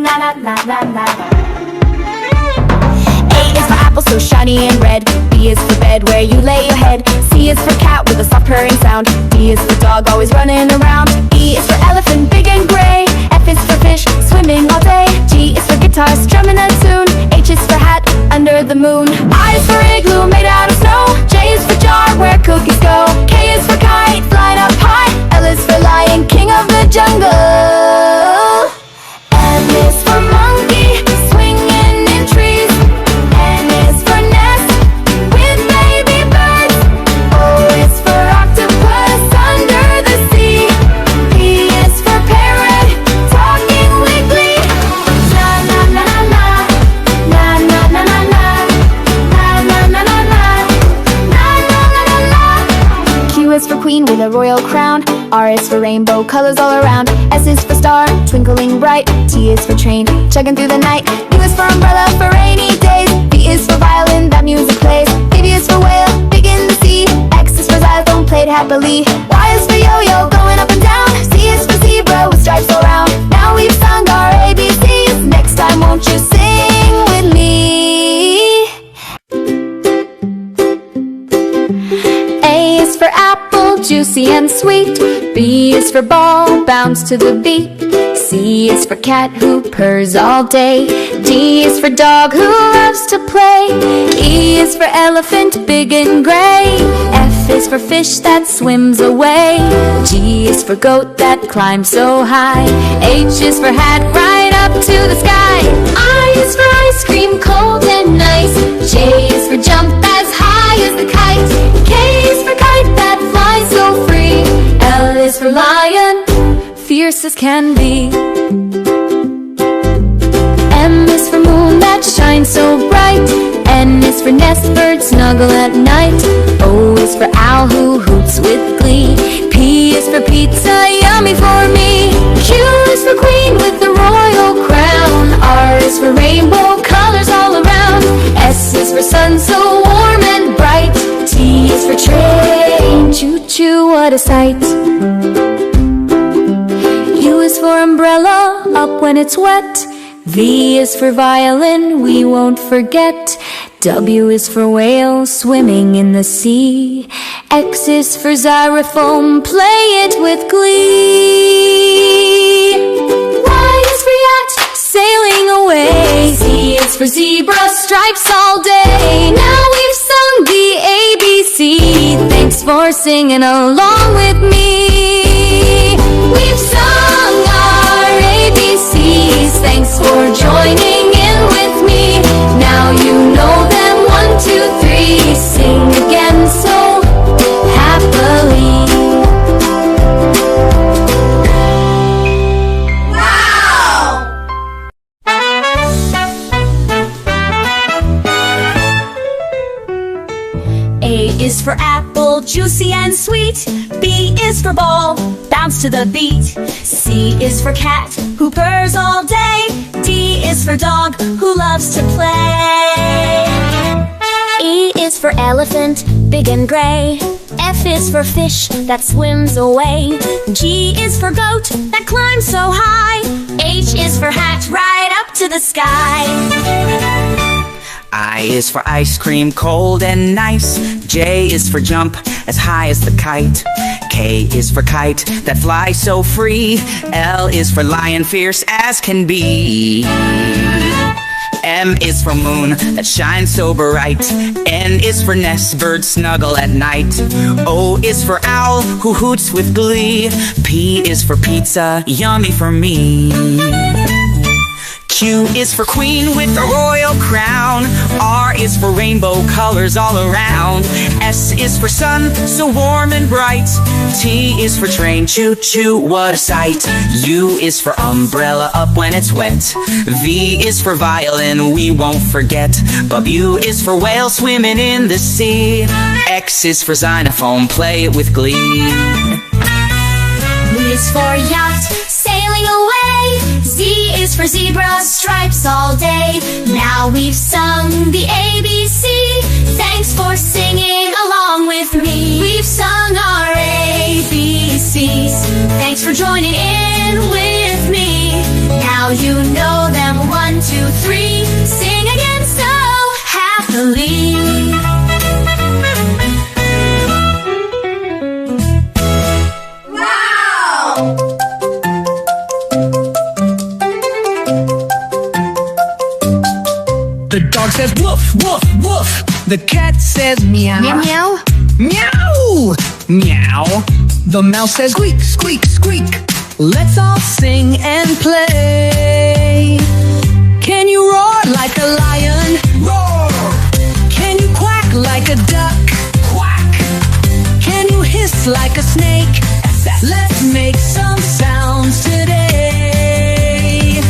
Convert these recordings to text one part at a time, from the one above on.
na na na na na. A is for apple, so shiny and red. B is for bed, where you lay your head. C is for cat, with a soft purring sound. D is for dog, always running around. E is for elephant, big and gray. F is for fish, swimming all day. G is for guitar, strumming a tune. H is for hat, under the moon. I is for igloo, made out of snow. J is for jar, where cookies go. K is for kite, flying up high. L is for lion, king of the jungle. M is for monkey, swinging in trees. N is for nest, with baby birds. O is for octopus, under the sea. P is for parrot, talking wiggly. Na na na na na, na na na na na, na na na na na, na na na na. Q is for queen, with a royal crown. R is for rainbow, colors all around. S is for star, twinkling bright. T is for train, chugging through the night. U is for umbrella, for rainy days. V is for violin, that music plays. W is for whale, big in the sea. X is for xylophone, played happily. Y is for yo-yo, going up and down. Z is for zebra, with stripes all around. Now we've sung our ABCs. Next time won't you sing with me? A is for apple, juicy and sweet. B is for ball, bounce to the beat. C is for cat, who purrs all day. D is for dog, who loves to play. E is for elephant, big and gray. F is for fish that swims away. G is for goat that climbs so high. H is for hat, right up to the sky. I is for ice cream, cold and nice. J is for jump as high as the kite. K is for kite that flies so free. L is for lion, fierce as can be. M is for moon that shines so bright. N is for nest, bird snuggle at night. O is for owl who hoots with glee. P is for pizza, yummy for me. Q is for queen with the royal crown. R is for rainbow, colors all around. S is for sun so warm and bright. T is for train, choo-choo, what a sight. U is for umbrella, up when it's wet. V is for violin, we won't forget. W is for whale, swimming in the sea. X is for xylophone, play it with glee. Y is for yacht, sailing away. Z is for zebra, stripes all day. Now we've sung the ABC. Thanks for singing along with me. We've sung our ABCs. Thanks for joining in with me. Now you know them, 1, 2, 3. Sing again so happily. Wow! A is for apple, juicy and sweet. B is for ball, bounce to the beat. C is for cat, who purrs all day. D is for dog, who loves to play. E is for elephant, big and gray. F is for fish that swims away. G is for goat that climbs so high. H is for hat, right up to the sky. I is for ice cream, cold and nice. J is for jump as high as the kite. K is for kite that flies so free. L is for lion, fierce as can be. M is for moon that shines so bright. N is for nest, birds snuggle at night. O is for owl who hoots with glee. P is for pizza, yummy for me. Q is for queen with the royal crown. R is for rainbow, colors all around. S is for sun, so warm and bright. T is for train, choo-choo, what a sight. U is for umbrella, up when it's wet. V is for violin, we won't forget. W is for whale, swimming in the sea. X is for xylophone, play it with glee. V is for yacht, sailing away. Z is for zebra, stripes all day. Now we've sung the ABC. Thanks for singing along with me. We've sung our ABCs. Thanks for joining in with me. Now you know that 2, 3, sing again so happily. Wow! The dog says woof, woof, woof. The cat says meow. Meow meow. Meow! Meow! The mouse says squeak, squeak, squeak. Let's all sing and play. Can you roar like a lion? Roar! Can you quack like a duck? Quack! Can you hiss like a snake? Let's make some sounds today.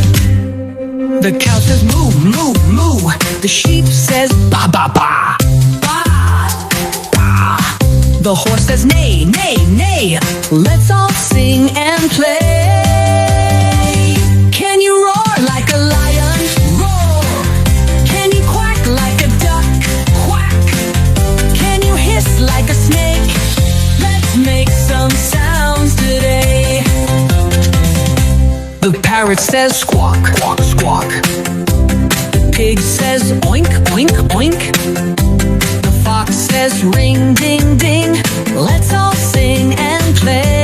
The cow says moo, moo, moo. The sheep says ba, ba, ba. The horse says neigh, neigh, neigh. Let's all sing and play. Can you roar like a lion? Roar! Can you quack like a duck? Quack! Can you hiss like a snake? Let's make some sounds today. The parrot says squawk, squawk, squawk. The pig says oink, oink, oink. Fox says ring, ding, ding. Let's all sing and play.